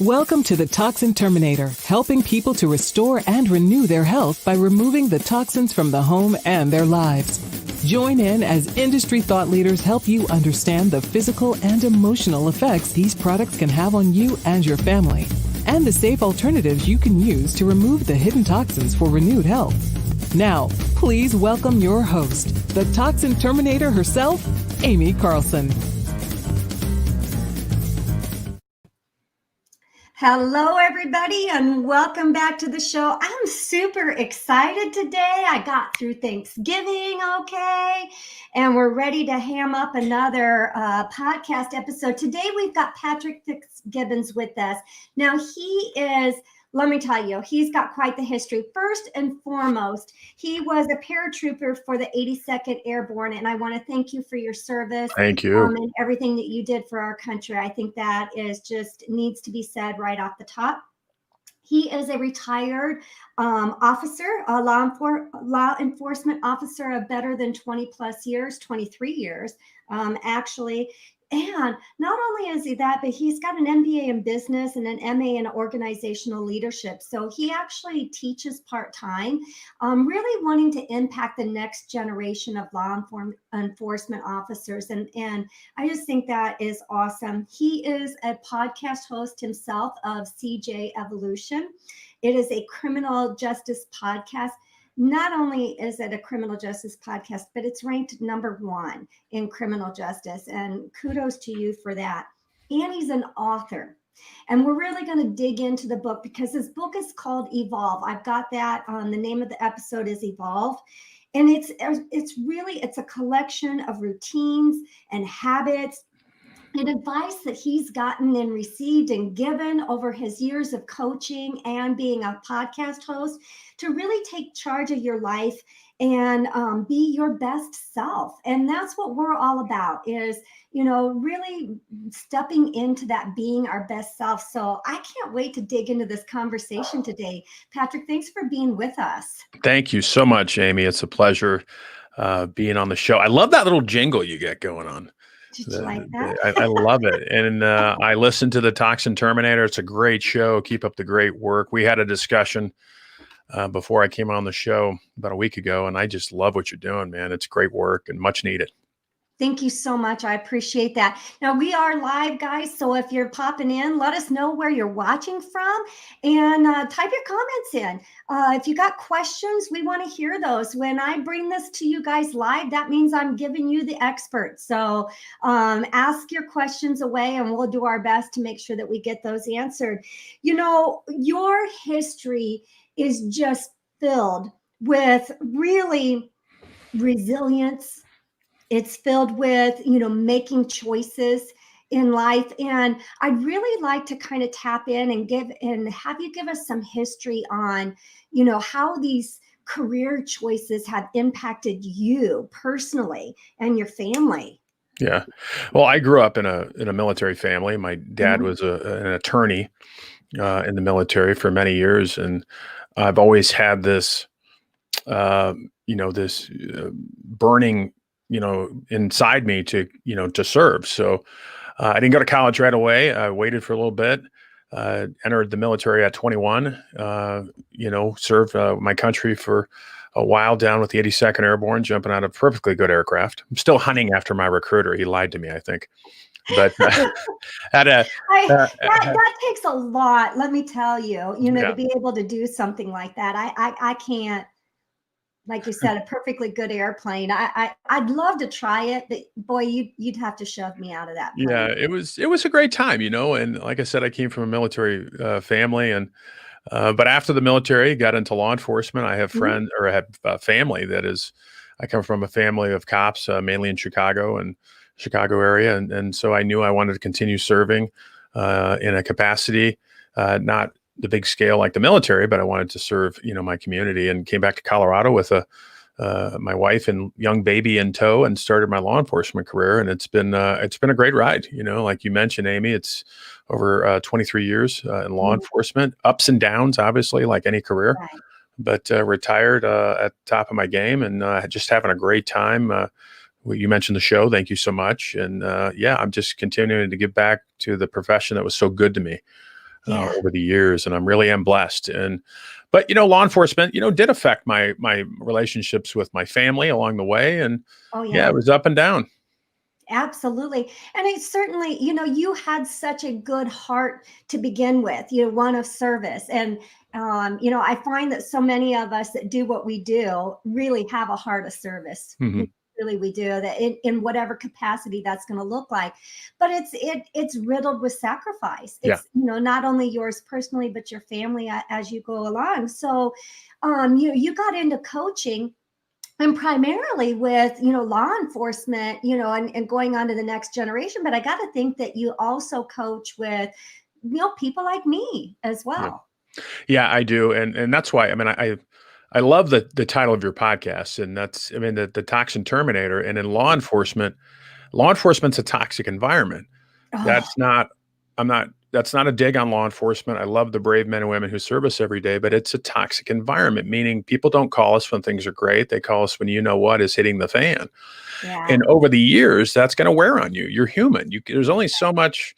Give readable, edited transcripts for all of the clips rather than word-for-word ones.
Welcome to the Toxin Terminator, helping people to restore and renew their health by removing the toxins from the home and their lives. Join in as industry thought leaders help you understand the physical and emotional effects these products can have on you and your family, and the safe alternatives you can use to remove the hidden toxins for renewed health. Now, please welcome your host, the Toxin Terminator herself, Amy Carlson. Hello, everybody, and welcome back to the show. I'm super excited today. I got through Thanksgiving okay, and we're ready to ham up another podcast episode. Today, we've got Patrick Fitzgibbons with us. Now, he is, let me tell you, he's got quite the history. First and foremost, he was a paratrooper for the 82nd Airborne, and I want to thank you for your service. Thank you. And everything that you did for our country. I think that is just needs to be said right off the top. He is a retired officer, a law enforcement officer of better than 20 plus years, 23 years, actually. And not only is he that, but he's got an MBA in business and an MA in organizational leadership. So he actually teaches part-time, really wanting to impact the next generation of law enforcement officers. And I just think that is awesome. He is a podcast host himself of CJ Evolution. It is a criminal justice podcast. Not only is it a criminal justice podcast, but it's ranked #1 in criminal justice. And kudos to you for that. And he's an author. And we're really going to dig into the book because his book is called Evolve. I've got that. The name of the episode is Evolve. And it's a collection of routines and habits and advice that he's gotten and received and given over his years of coaching and being a podcast host to really take charge of your life and be your best self. And that's what we're all about is, really stepping into that being our best self. So I can't wait to dig into this conversation today. Patrick, thanks for being with us. Thank you so much, Amy. It's a pleasure being on the show. I love that little jingle you get going on. Did you like that? I love it. And I listened to the Toxin Terminator. It's a great show. Keep up the great work. We had a discussion before I came on the show about a week ago, and I just love what you're doing, man. It's great work and much needed. Thank you so much. I appreciate that. Now, we are live, guys, so if you're popping in, let us know where you're watching from and type your comments in. If you got questions, we want to hear those. When I bring this to you guys live, that means I'm giving you the expert. So ask your questions away, and we'll do our best to make sure that we get those answered. Your history is just filled with really resilience. It's filled with, making choices in life. And I'd really like to kind of tap in and have you give us some history on, how these career choices have impacted you personally and your family. Yeah. Well, I grew up in a military family. My dad was an attorney in the military for many years. And I've always had this, this burning inside me to serve. So I didn't go to college right away. I waited for a little bit, entered the military at 21, served my country for a while down with the 82nd Airborne, jumping out of perfectly good aircraft. I'm still hunting after my recruiter. He lied to me, I think. But that takes a lot, let me tell you, to be able to do something like that. I can't. Like you said, a perfectly good airplane. I'd love to try it, but boy, you'd have to shove me out of that plane. Yeah, it was a great time, and like I said, I came from a military family, and but after the military, got into law enforcement. I have friends or I have family that is. I come from a family of cops, mainly in Chicago area, and so I knew I wanted to continue serving in a capacity, not the big scale like the military, but I wanted to serve, my community, and came back to Colorado with my wife and young baby in tow and started my law enforcement career. And it's been a great ride. Like you mentioned, Amy, it's over 23 years in law enforcement, ups and downs, obviously, like any career, Right. but retired at the top of my game and just having a great time. You mentioned the show. Thank you so much. And I'm just continuing to give back to the profession that was so good to me. Yeah. over the years, and I'm really am blessed. But law enforcement, did affect my relationships with my family along the way, and Oh, yeah, it yeah. was up and down. Absolutely. And it certainly, you had such a good heart to begin with, one of service. And, I find that so many of us that do what we do really have a heart of service. Hmm. Really, we do that in whatever capacity that's going to look like. But it's riddled with sacrifice. Yeah. It's, not only yours personally, but your family as you go along. So, you got into coaching and primarily with law enforcement, and going on to the next generation, but I got to think that you also coach with people like me as Yeah. well. Yeah, I do, and that's why. I mean, I love the title of your podcast, and that's, I mean, the Toxin Terminator. And in law enforcement's a toxic environment. Oh, That's not, I'm not, that's not a dig on law enforcement. I love the brave men and women who serve us every day, but it's a toxic environment, meaning people don't call us when things are great. They call us when what is hitting the fan. yeah. And over the years, that's going to wear on you. You're human. There's only so much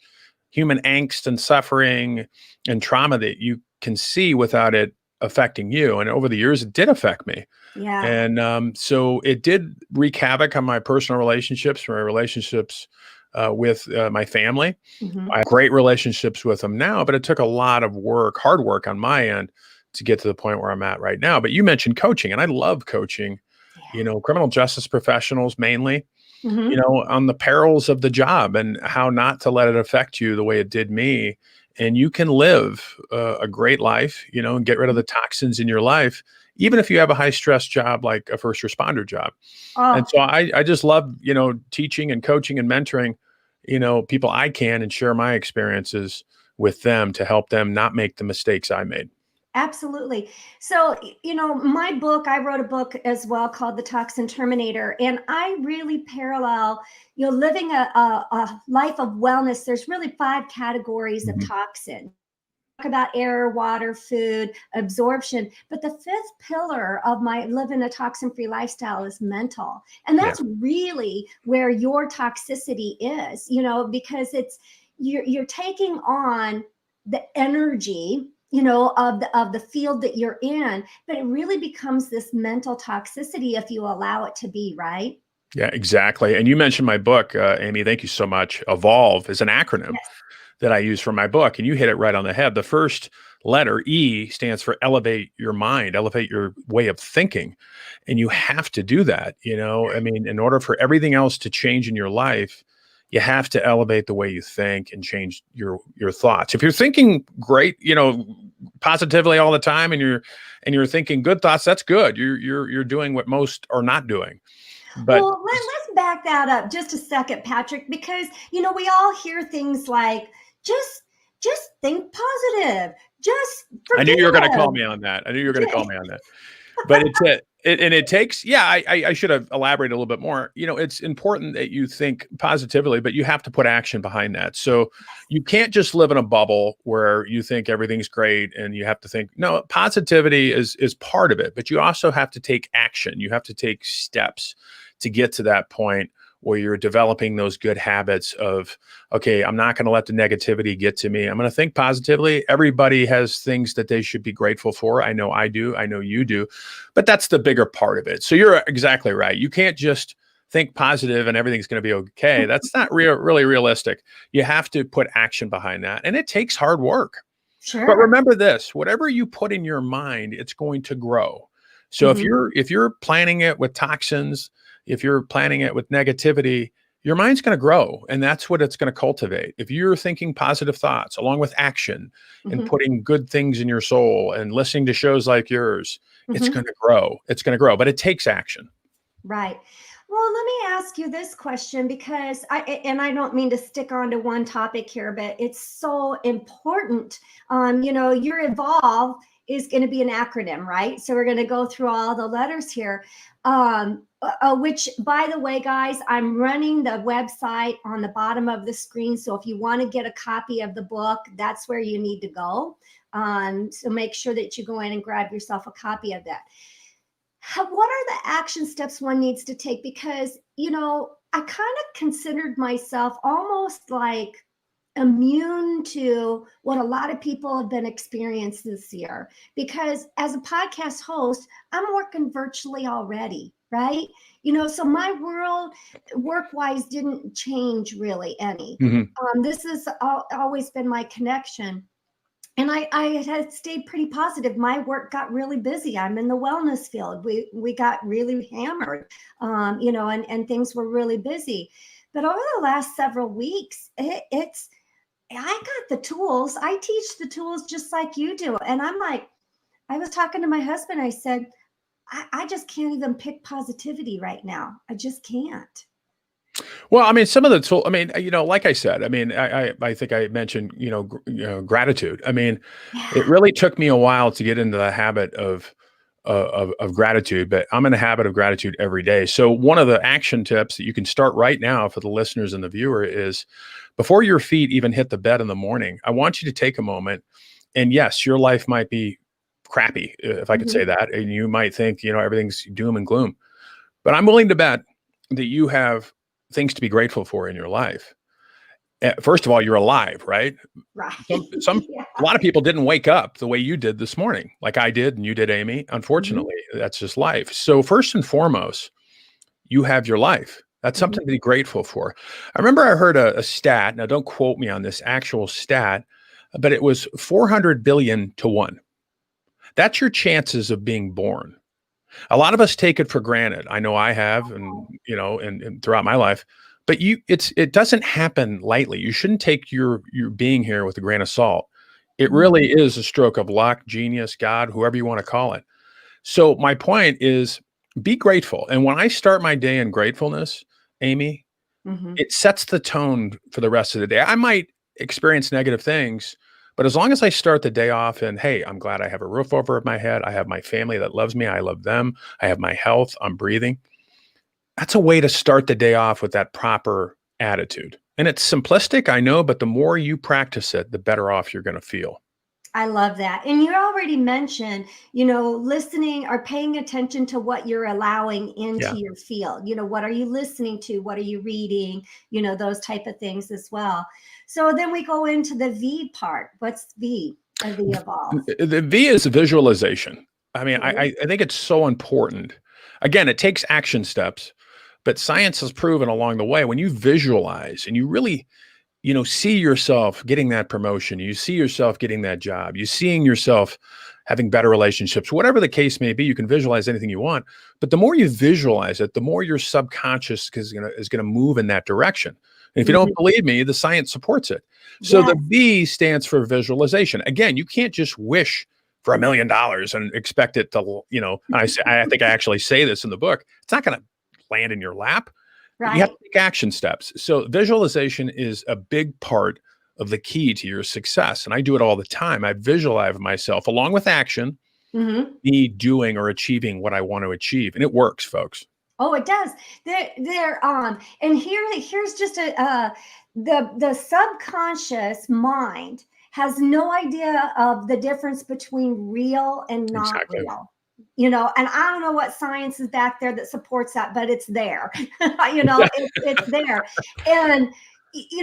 human angst and suffering and trauma that you can see without it affecting you. And over the years, it did affect me. Yeah. And so it did wreak havoc on my personal relationships, with my family. Hmm. I have great relationships with them now, but it took a lot of work, hard work on my end to get to the point where I'm at right now. But you mentioned coaching, and I love coaching, Yeah. criminal justice professionals mainly, Hmm. on the perils of the job and how not to let it affect you the way it did me. And you can live a great life, and get rid of the toxins in your life, even if you have a high stress job like a first responder job. And Oh, so I just love, teaching and coaching and mentoring, people I can, and share my experiences with them to help them not make the mistakes I made. absolutely. So, my book, I wrote a book as well called The Toxin Terminator, and I really parallel, living a life of wellness. There's really 5 categories of Mhm. toxin. Talk about air, water, food, absorption. But the fifth pillar of my living a toxin free lifestyle is mental. And Yeah. that's really where your toxicity is, because you're taking on the energy, of the field that you're in, but it really becomes this mental toxicity if you allow it to be, right? Yeah, exactly. And you mentioned my book, Amy. Thank you so much. Evolve is an acronym Yes. that I use for my book, and you hit it right on the head. The first letter, E, stands for elevate your mind, elevate your way of thinking. And you have to do that. I mean, in order for everything else to change in your life, you have to elevate the way you think and change your thoughts. If you're thinking great, positively all the time, and you're thinking good thoughts, that's good. You're doing what most are not doing. But Well, let's back that up just a second, Patrick, because we all hear things like just just think positive, just I knew you were going to forgive. call me on that. I knew you were going to call me on that. But and it takes, yeah, I should have elaborated a little bit more. It's important that you think positively, but you have to put action behind that. So you can't just live in a bubble where you think everything's great, and you have to think, no, positivity is part of it, but you also have to take action. You have to take steps to get to that point where you're developing those good habits of, okay, I'm not going to let the negativity get to me. I'm going to think positively. Everybody has things that they should be grateful for. I know I do. I know you do. But that's the bigger part of it. So you're exactly right. You can't just think positive and everything's going to be okay. That's not really realistic. You have to put action behind that. And it takes hard work. But Sure. remember this, whatever you put in your mind, it's going to grow. So if Hmm. you're planning it with toxins, if you're planning it with negativity, your mind's going to grow, and that's what it's going to cultivate. If you're thinking positive thoughts along with action and Hmm. putting good things in your soul and listening to shows like yours, it's Hmm. going to grow. It's going to grow, but it takes action. Right. Well, let me ask you this question because I don't mean to stick on to one topic here, but it's so important. Your evolve is going to be an acronym, right? So we're going to go through all the letters here. Which, by the way, guys, I'm running the website on the bottom of the screen. So if you want to get a copy of the book, that's where you need to go. So make sure that you go in and grab yourself a copy of that. What are the action steps one needs to take? Because, I kind of considered myself almost like immune to what a lot of people have been experiencing this year, because as a podcast host, I'm working virtually already, right? So my world work-wise didn't change really any. This has always been my connection. And I had stayed pretty positive. My work got really busy. I'm in the wellness field. We got really hammered, and things were really busy. But over the last several weeks, I got the tools. I teach the tools just like you do. And I'm like, I was talking to my husband. I said, I just can't even pick positivity right now. I just can't. Well, I mean, some of the tool, I mean, like I said, I mean, I think I mentioned, gratitude. I mean, it really took me a while to get into the habit of gratitude, but I'm in a habit of gratitude every day. So one of the action tips that you can start right now for the listeners and the viewer is, before your feet even hit the bed in the morning, I want you to take a moment. And yes, your life might be crappy, if I could say that, and you might think, everything's doom and gloom. But I'm willing to bet that you have things to be grateful for in your life. First of all, you're alive, right? Right. A lot of people didn't wake up the way you did this morning, like I did and you did, Amy. Unfortunately, that's just life. So first and foremost, you have your life. That's something to be grateful for. I remember I heard a stat. Now, don't quote me on this actual stat, but it was 400 billion to 1. That's your chances of being born. A lot of us take it for granted. I know I have, and throughout my life, but it doesn't happen lightly. You shouldn't take your being here with a grain of salt. It really is a stroke of luck, genius, God, whoever you want to call it. So my point is, be grateful. And when I start my day in gratefulness, Amy, it sets the tone for the rest of the day. I might experience negative things, but as long as I start the day off and, hey, I'm glad I have a roof over my head. I have my family that loves me. I love them. I have my health. I'm breathing. That's a way to start the day off with that proper attitude. And it's simplistic, I know, but the more you practice it, the better off you're going to feel. I love that. And you already mentioned, listening or paying attention to what you're allowing into your field. What are you listening to? What are you reading? Those type of things as well. So then we go into the V part. What's V of the evolve? The V is visualization. I mean, I think it's so important. Again, it takes action steps, but science has proven along the way, when you visualize and you really see yourself getting that promotion, you see yourself getting that job, you seeing yourself having better relationships, whatever the case may be, you can visualize anything you want. But the more you visualize it, the more your subconscious is going to move in that direction. And if you don't believe me, the science supports it. So the V stands for visualization. Again, you can't just wish for $1 million and expect it to, I think I actually say this in the book. It's not going to land in your lap. Right. You have to take action steps. So visualization is a big part of the key to your success. And I do it all the time. I visualize myself along with action, me doing or achieving what I want to achieve. And it works, folks. Oh, it does. And here's just the subconscious mind has no idea of the difference between real and not real. And I don't know what science is back there that supports that, but it's there. It's there. And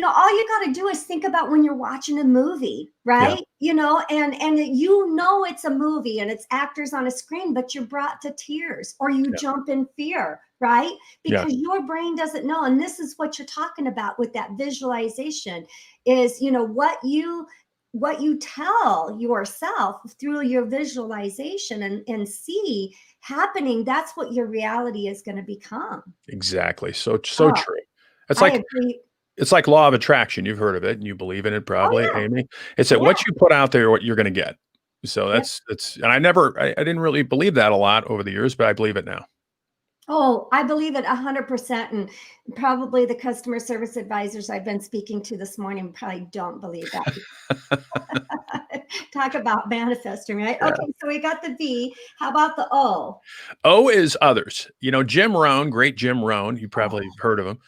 all you got to do is think about when you're watching a movie, right? And it's a movie and it's actors on a screen, but you're brought to tears or you jump in fear, right? Because your brain doesn't know. And this is what you're talking about with that visualization is, what you tell yourself through your visualization and see happening, that's what your reality is going to become. Exactly. So true. It's like law of attraction. You've heard of it and you believe in it probably, Amy. It's that what you put out there, what you're going to get. So that's, and I didn't really believe that a lot over the years, but I believe it now. Oh, I believe it 100%. And probably the customer service advisors I've been speaking to this morning probably don't believe that. Talk about manifesting, right? Yeah. Okay, so we got the V. How about the O? O is others. Jim Rohn, great Jim Rohn, you probably heard of him.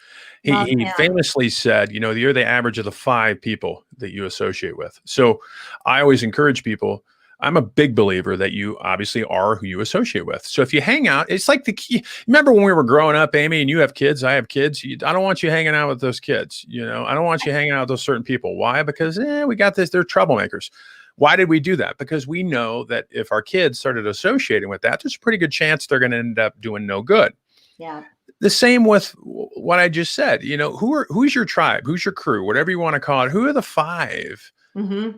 He famously said, you're the average of the 5 people that you associate with. So I always encourage people, I'm a big believer that you obviously are who you associate with. So if you hang out, it's like the key. Remember when we were growing up, Amy, and you have kids, I have kids. I don't want you hanging out with those kids. I don't want you hanging out with those certain people. Why? Because we got this. They're troublemakers. Why did we do that? Because we know that if our kids started associating with that, there's a pretty good chance they're going to end up doing no good. Yeah. The same with what I just said. Who's your tribe? Who's your crew? Whatever you want to call it. Who are the 5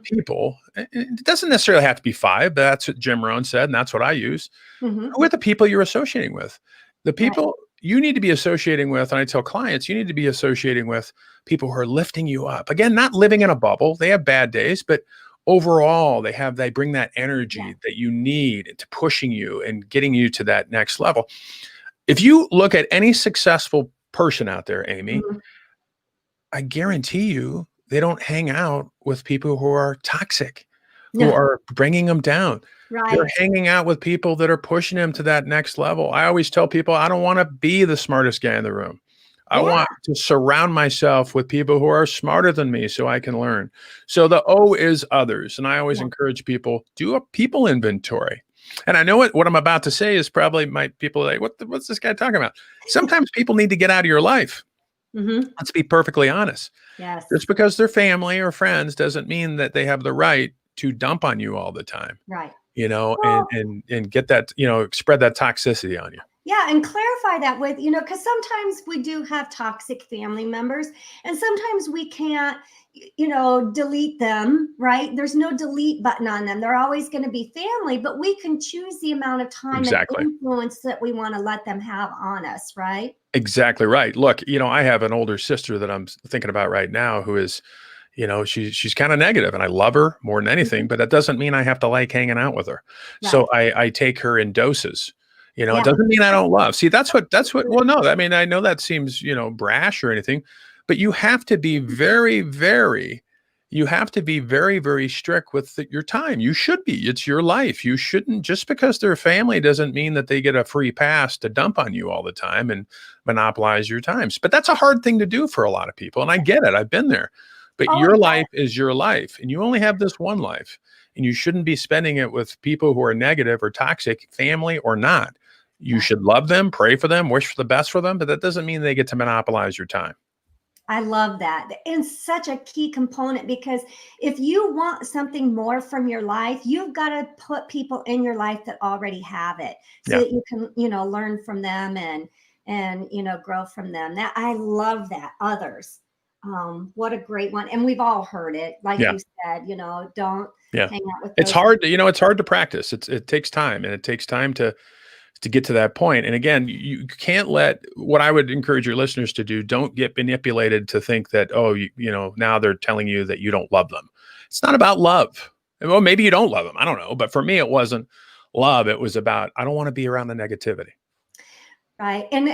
people? It doesn't necessarily have to be 5, but that's what Jim Rohn said, and that's what I use. Who are the people you're associating with? The people you need to be associating with, and I tell clients, you need to be associating with people who are lifting you up. Again, not living in a bubble. They have bad days, but overall, they bring that energy that you need to pushing you and getting you to that next level. If you look at any successful person out there, Amy, I guarantee you they don't hang out with people who are toxic, who are bringing them down. Right. They're hanging out with people that are pushing them to that next level. I always tell people, I don't want to be the smartest guy in the room. I want to surround myself with people who are smarter than me so I can learn. So the O is others. And I always encourage people, do a people inventory. And I know what I'm about to say is probably people are like, what's this guy talking about? Sometimes people need to get out of your life. Let's be perfectly honest. Yes. Just because they're family or friends doesn't mean that they have the right to dump on you all the time. Right. And get that, spread that toxicity on you. Yeah, and clarify that with, because sometimes we do have toxic family members, and sometimes we can't, delete them, right? There's no delete button on them. They're always going to be family, but we can choose the amount of time and influence that we want to let them have on us, right? Exactly right. Look, I have an older sister that I'm thinking about right now who is, she's kind of negative, and I love her more than anything, but that doesn't mean I have to like hanging out with her. Right. So I take her in doses. It doesn't mean I don't love. See, well, no, I mean, I know that seems, brash or anything, but you have to be very, very strict with your time. You should be. It's your life. You shouldn't, just because they're family doesn't mean that they get a free pass to dump on you all the time and monopolize your times. But that's a hard thing to do for a lot of people. And I get it. I've been there. But your life is your life, and you only have this one life, and you shouldn't be spending it with people who are negative or toxic, family or not. You should love them, pray for them, wish for the best for them, but that doesn't mean they get to monopolize your time. I love that. And such a key component, because if you want something more from your life, you've got to put people in your life that already have it, so that you can, learn from them and grow from them. That I love that. Others. What a great one. And we've all heard it. Like you said, don't hang out with it's hard. It's hard to practice. It takes time, and it takes time to get to that point. And again, you can't what I would encourage your listeners to do, don't get manipulated to think that, now they're telling you that you don't love them. It's not about love. Well, maybe you don't love them. I don't know. But for me, it wasn't love. It was about, I don't want to be around the negativity. Right. And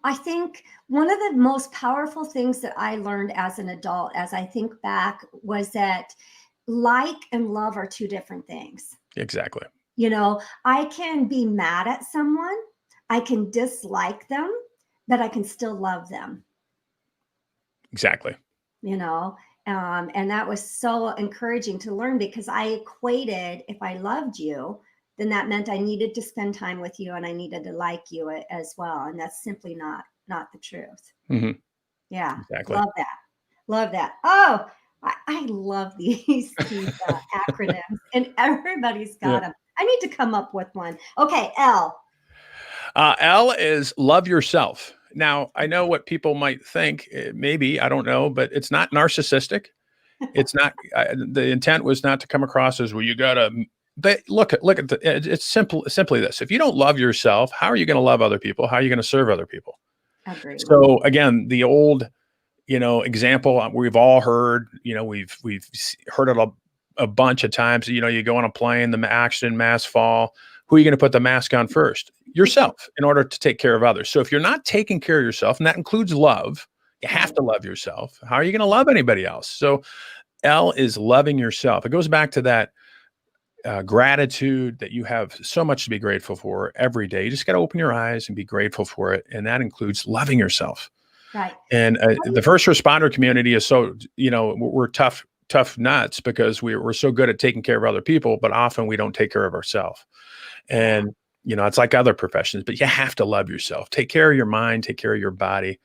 I think one of the most powerful things that I learned as an adult, as I think back, was that like and love are two different things. Exactly. I can be mad at someone, I can dislike them, but I can still love them. Exactly. And that was so encouraging to learn, because I equated, if I loved you, then that meant I needed to spend time with you and I needed to like you as well. And that's simply not the truth. Mm-hmm. Yeah. Exactly. Love that. Oh, I love these acronyms, and everybody's got them. I need to come up with one. Okay, L. L is love yourself. Now, I know what people might think, maybe, I don't know, but it's not narcissistic. It's not, the intent was not to come across as, well, you gotta, but look at it's simply this. If you don't love yourself, how are you going to love other people? How are you going to serve other people? Agreed. So again, the old, example we've all heard, we've heard it a bunch of times. You go on a plane, the accident, mass fall. Who are you going to put the mask on first? Yourself, in order to take care of others. So if you're not taking care of yourself, and that includes love, you have to love yourself. How are you going to love anybody else? So L is loving yourself. It goes back to that gratitude, that you have so much to be grateful for every day. You just got to open your eyes and be grateful for it. And that includes loving yourself. Right. And the first responder community is so, we're tough tough nuts because we're so good at taking care of other people, but often we don't take care of ourselves. And, it's like other professions, but you have to love yourself. Take care of your mind, take care of your body,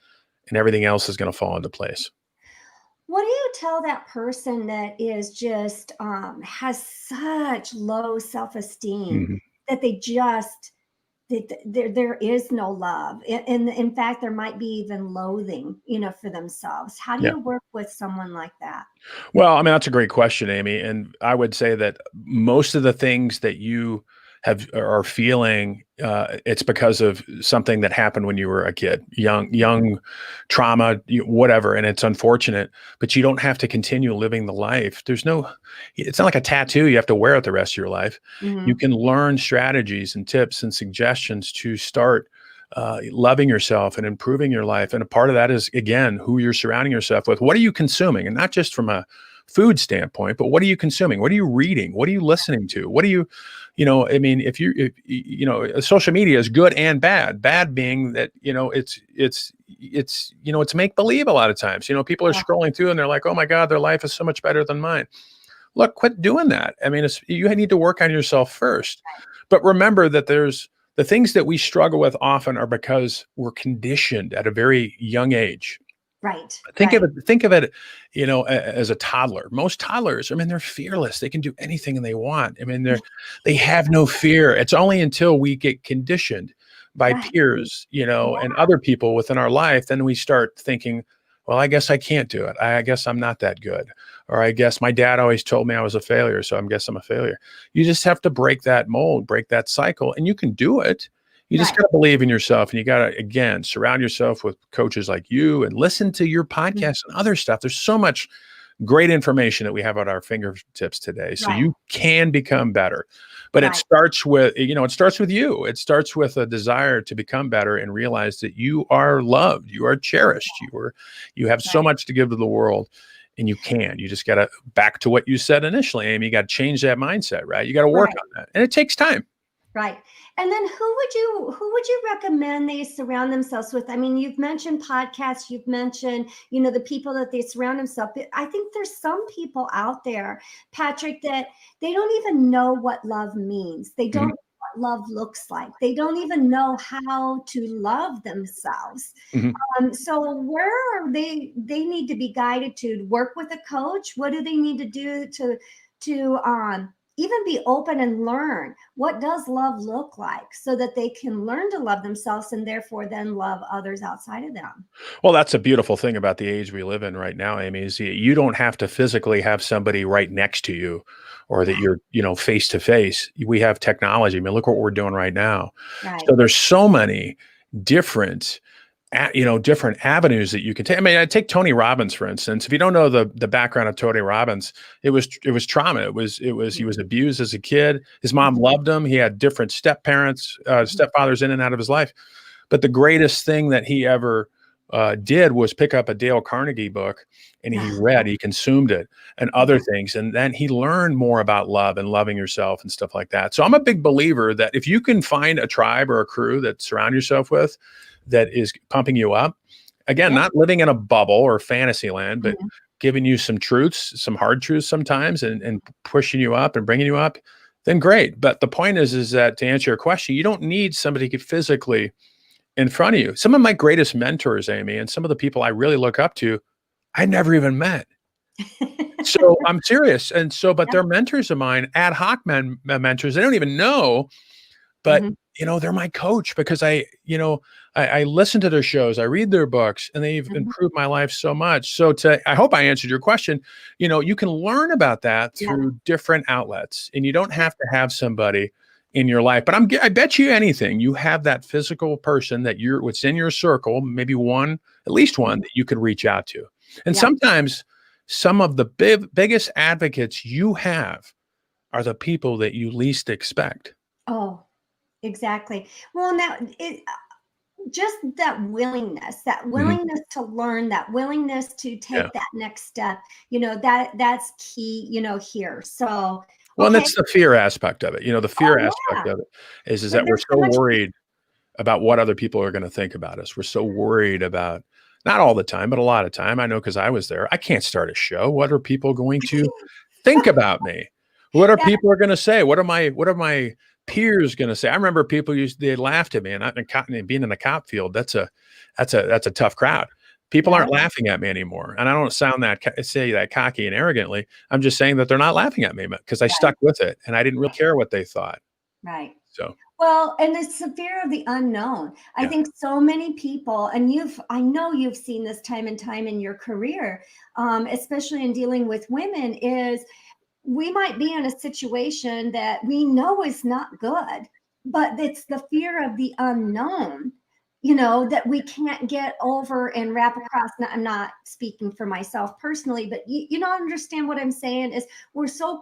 and everything else is going to fall into place. What do you tell that person that is just has such low self-esteem Mhm. that there is no love, and in fact there might be even loathing, for themselves? How do Yeah. you work with someone like that? Well, I mean, that's a great question, Amy. And I would say that most of the things that you are feeling, it's because of something that happened when you were a kid, young trauma, whatever. And it's unfortunate, but you don't have to continue living the life. It's not like a tattoo you have to wear it the rest of your life. You Mhm. can learn strategies and tips and suggestions to start loving yourself and improving your life. And a part of that is, again, who you're surrounding yourself with. What are you consuming? And not just from a food standpoint, but what are you consuming? What are you reading? What are you listening to? What are you, I mean, social media is good and bad. Bad being that, it's make believe a lot of times. People are Yeah. scrolling through and they're like, oh my God, their life is so much better than mine. Look, quit doing that. I mean, you need to work on yourself first. But remember that the things that we struggle with often are because we're conditioned at a very young age. Right. Think Right. of it, think of it, as a toddler. Most toddlers, I mean, they're fearless. They can do anything they want. I mean, they have no fear. It's only until we get conditioned by Right. peers, Yeah. and other people within our life, then we start thinking, well, I guess I can't do it. I guess I'm not that good. Or I guess my dad always told me I was a failure, so I guess I'm a failure. You just have to break that mold, break that cycle, and you can do it. You just Right. got to believe in yourself, and you got to, again, surround yourself with coaches like you and listen to your Mhm. podcast and other stuff. There's so much great information that we have at our fingertips today. So Right. you can become better. But it Right. starts with, it starts with you. It starts with a desire to become better and realize that you are loved, you are cherished, you have so Right. much to give to the world. And you just got to, back to what you said initially, Amy, you got to change that mindset, right? You got to work Right. on that. And it takes time. Right. And then who would you recommend they surround themselves with? I mean, you've mentioned podcasts, you've mentioned, the people that they surround themselves. But I think there's some people out there, Patrick, that they don't even know what love means. They don't Mhm. know what love looks like. They don't even know how to love themselves. Mhm. So where are they need to be guided to work with a coach? What do they need to do to even be open and learn what does love look like so that they can learn to love themselves and therefore then love others outside of them? Well, that's a beautiful thing about the age we live in right now, Amy, is you don't have to physically have somebody right next to you or that Right. you're, face to face. We have technology. I mean, look what we're doing right now. Right. So there's so many different, different avenues that you can take. I mean, I take Tony Robbins, for instance. If you don't know the background of Tony Robbins, it was trauma. He was abused as a kid. His mom loved him. He had different stepfathers in and out of his life. But the greatest thing that he ever did was pick up a Dale Carnegie book and he consumed it and other things. And then he learned more about love and loving yourself and stuff like that. So I'm a big believer that if you can find a tribe or a crew that surround yourself with that is pumping you up, again, Yeah. not living in a bubble or fantasy land, but Mhm. giving you some truths, some hard truths sometimes and pushing you up and bringing you up, then great. But the point is that to answer your question, you don't need somebody physically in front of you. Some of my greatest mentors, Amy, and some of the people I really look up to, I never even met. So I'm serious. And so, but Yep. they're mentors of mine, ad hoc mentors. They don't even know, but Mhm. they're my coach because I listen to their shows, I read their books, and they've Mhm. improved my life so much. So I hope I answered your question. You can learn about that Yeah. through different outlets, and you don't have to have somebody in your life. But I bet you anything, you have that physical person that what's in your circle, maybe one, at least one that you could reach out to. And Yeah. sometimes some of the biggest advocates you have are the people that you least expect. Oh, exactly. Well, now just that Mhm. willingness to learn, that willingness to Yeah. take that next step, that's key, here. So, Well, and okay. that's the fear aspect of it. The fear Oh, aspect yeah. of it is that we're There's so so much. worried about what other people are going to think about us. We're so worried about Not all the time, but a lot of time. I know because I was there. I can't start a show. What are people going to think about me? What are Yeah, people are going to say? What are my peers going to say? I remember people they laughed at me, and being in a cop field, that's a tough crowd. People yeah, aren't laughing at me anymore, and I don't say that cocky and arrogantly. I'm just saying that they're not laughing at me because I right, stuck with it, and I didn't really care what they thought. right. So Well, and it's the fear of the unknown. I yeah, think so many people, and I know you've seen this time and time in your career, especially in dealing with women, is we might be in a situation that we know is not good, but it's the fear of the unknown, that we can't get over and wrap across. Now, I'm not speaking for myself personally, but you don't understand what I'm saying is we're so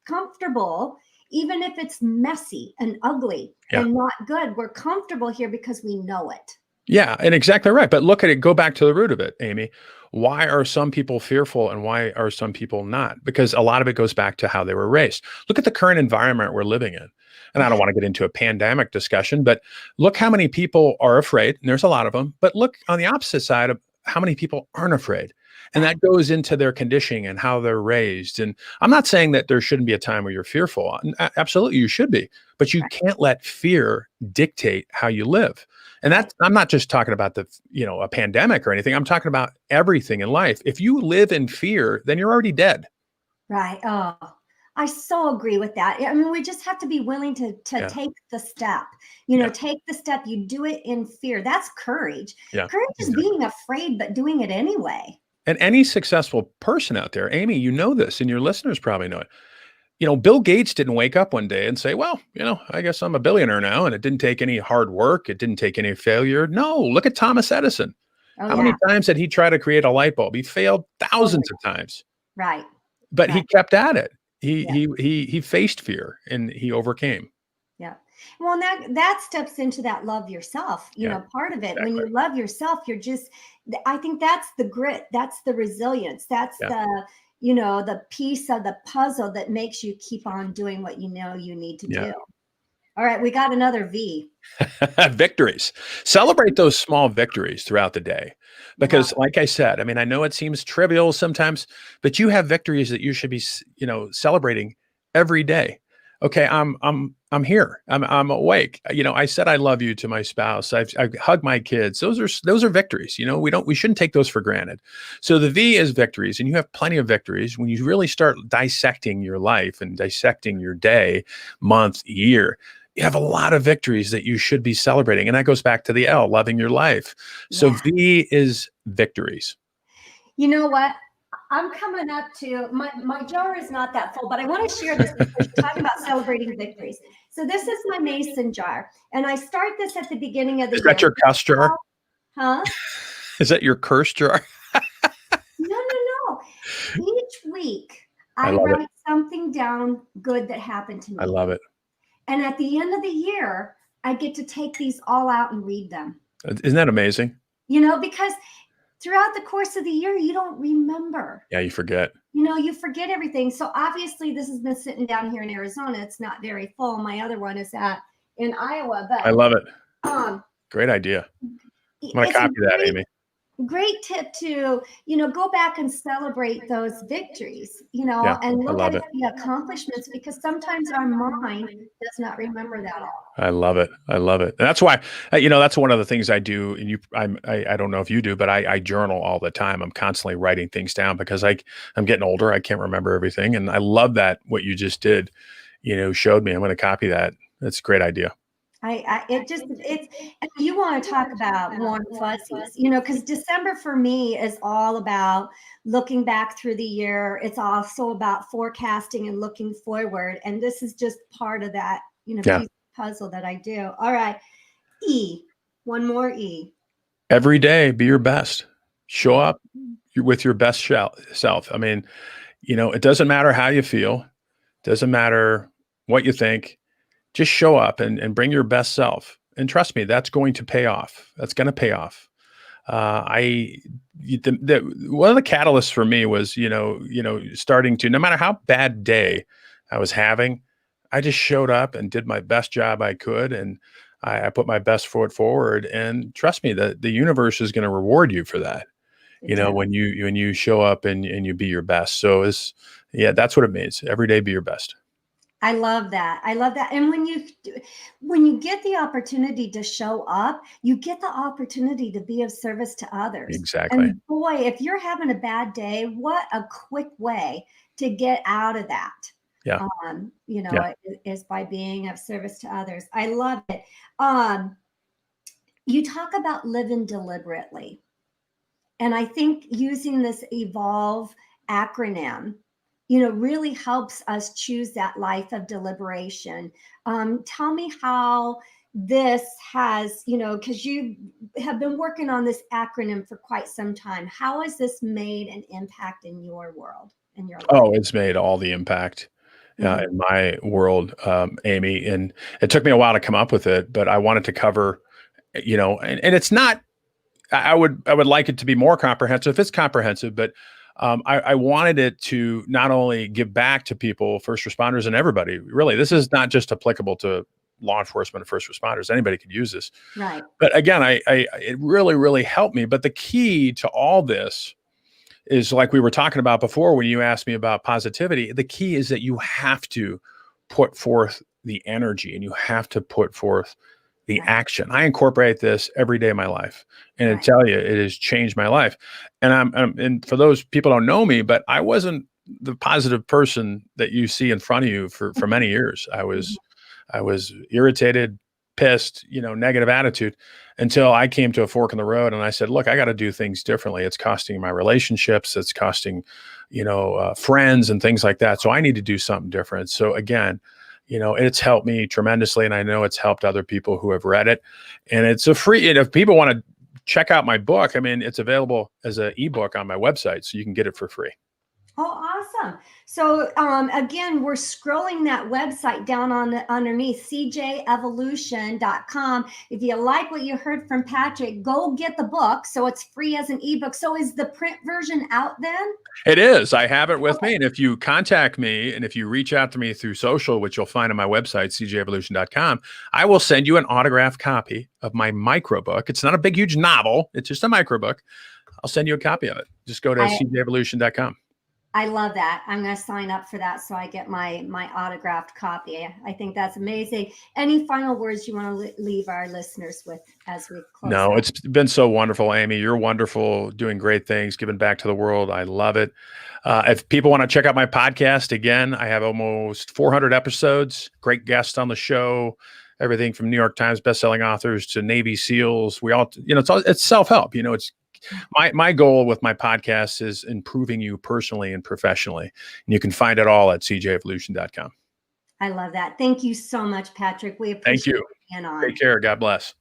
comfortable, even if it's messy and ugly yeah. and not good, we're comfortable here because we know it. Yeah, and exactly right. But look at it, go back to the root of it, Amy. Why are some people fearful and why are some people not? Because a lot of it goes back to how they were raised. Look at the current environment we're living in. And I don't want to get into a pandemic discussion, but look how many people are afraid. And there's a lot of them. But look on the opposite side of how many people aren't afraid. And that goes into their conditioning and how they're raised. And I'm not saying that there shouldn't be a time where you're fearful. Absolutely, you should be. But you can't let fear dictate how you live. And that's, I'm not just talking about a pandemic or anything. I'm talking about everything in life. If you live in fear, then you're already dead. Right. Oh, I so agree with that. I mean, we just have to be willing to Yeah. take the step, Yeah. take the step. You do it in fear. That's courage. Yeah. Courage is Exactly. being afraid, but doing it anyway. And any successful person out there, Amy, you know this, and your listeners probably know it. Bill Gates didn't wake up one day and say, well, I guess I'm a billionaire now. And it didn't take any hard work. It didn't take any failure. No, look at Thomas Edison. Oh, How many yeah. times did he try to create a light bulb? He failed thousands of times, Right. but he Right. kept at it. He Yeah. he faced fear and he overcame. Yeah. Well, and that steps into that love yourself, Yeah, part of it. When exactly. you love yourself, I think that's the grit, that's the resilience, that's Yeah. the piece of the puzzle that makes you keep on doing what you know you need to Yeah. do. All right, we got another V. Victories. Celebrate those small victories throughout the day. Because Wow. like I said, I mean, I know it seems trivial sometimes, but you have victories that you should be, celebrating every day. Okay, I'm here. I'm awake. I said I love you to my spouse. I've hugged my kids. Those are victories. We shouldn't take those for granted. So the V is victories, and you have plenty of victories when you really start dissecting your life and dissecting your day, month, year. You have a lot of victories that you should be celebrating. And that goes back to the L, loving your life. So Yeah. V is victories. You know what? I'm coming up to my jar is not that full, but I want to share this because you're talking about celebrating victories. So this is my mason jar, and I start this at the beginning of the Is year. that your cuss jar? Huh? Is that your curse jar? No, no, no. Each week I I love it. write something down good that happened to I me. love it. And at the end of the year, I get to take these all out and read them. Isn't that amazing? Because throughout the course of the year, you don't remember. Yeah, you forget. You forget everything. So obviously this has been sitting down here in Arizona. It's not very full. My other one is in Iowa, but I love it. um Great idea. I'm going to it's a copy that, Amy. great tip to go back and celebrate those victories, Yeah, and I look love at it. the accomplishments, because sometimes our mind does not remember that all. I love it. I love it. And that's why, that's one of the things I do. And I don't know if you do, but I journal all the time. I'm constantly writing things down because I'm getting older. I can't remember everything. And I love that what you just did, showed me. I'm going to copy that. That's a great idea. You want to talk about warm fuzzies, because December for me is all about looking back through the year. It's also about forecasting and looking forward. And this is just part of that, Yeah. piece of puzzle that I do. All right. E, one more E. Every day, be your best. Show up with your best self. I mean, it doesn't matter how you feel. Doesn't matter what you think. Just show up and bring your best self. And trust me, that's going to pay off. That's going to pay off. One of the catalysts for me was, starting to, no matter how bad day I was having, I just showed up and did my best job I could. And I put my best foot forward, and trust me, that the universe is going to reward you for that. When you show up and you be your best. So that's what it means. Every day, be your best. I love that. I love that. And when you get the opportunity to show up, you get the opportunity to be of service to others. Exactly. And boy, if you're having a bad day, what a quick way to get out of that. Yeah. Is by being of service to others. I love it. You talk about living deliberately. And I think using this EVOLVE acronym, really helps us choose that life of deliberation. Tell me how this has, because you have been working on this acronym for quite some time. How has this made an impact in your world, in your life? Oh, it's made all the impact in my world, Amy. And it took me a while to come up with it, but I wanted to cover, and it's not, I would like it to be more comprehensive. It's comprehensive, but I wanted it to not only give back to people, first responders, and everybody. Really, this is not just applicable to law enforcement and first responders. Anybody could use this. Right. But again, it really, really helped me. But the key to all this is, like we were talking about before when you asked me about positivity, the key is that you have to put forth the energy, and you have to put forth the action. I incorporate this every day of my life, and I tell you, it has changed my life. And and for those people who don't know me, but I wasn't the positive person that you see in front of you for many years. I was irritated, pissed, negative attitude, until I came to a fork in the road, and I said, look, I got to do things differently. It's costing my relationships. It's costing, friends and things like that. So I need to do something different. So again, it's helped me tremendously, and I know it's helped other people who have read it. And it's a free, and if people want to check out my book, it's available as an ebook on my website, so you can get it for free. Oh, awesome. So again, we're scrolling that website down underneath, cjevolution.com. If you like what you heard from Patrick, go get the book. So it's free as an ebook. So is the print version out then? It is. I have it with me. And if you contact me, and if you reach out to me through social, which you'll find on my website, cjevolution.com, I will send you an autographed copy of my micro book. It's not a big, huge novel. It's just a micro book. I'll send you a copy of it. Just go to cjevolution.com. I love that. I'm going to sign up for that so I get my autographed copy. I think that's amazing. Any final words you want to leave our listeners with as we close? No, it's been so wonderful, Amy. You're wonderful, doing great things, giving back to the world. I love it. If people want to check out my podcast, again, I have almost 400 episodes, great guests on the show, everything from New York Times bestselling authors to Navy SEALs. We all, it's self-help. It's my goal with my podcast is improving you personally and professionally. And you can find it all at cjevolution.com. I love that. Thank you so much, Patrick. We appreciate you being on. Take care. God bless.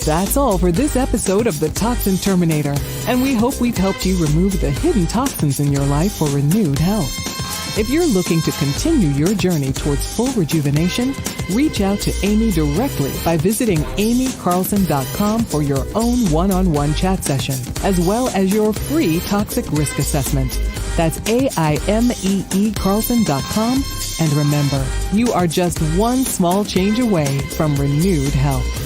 That's all for this episode of the Toxin Terminator, and we hope we've helped you remove the hidden toxins in your life for renewed health. If you're looking to continue your journey towards full rejuvenation, reach out to Amy directly by visiting amycarlson.com for your own one-on-one chat session, as well as your free toxic risk assessment. That's AIMEE Carlson.com. And remember, you are just one small change away from renewed health.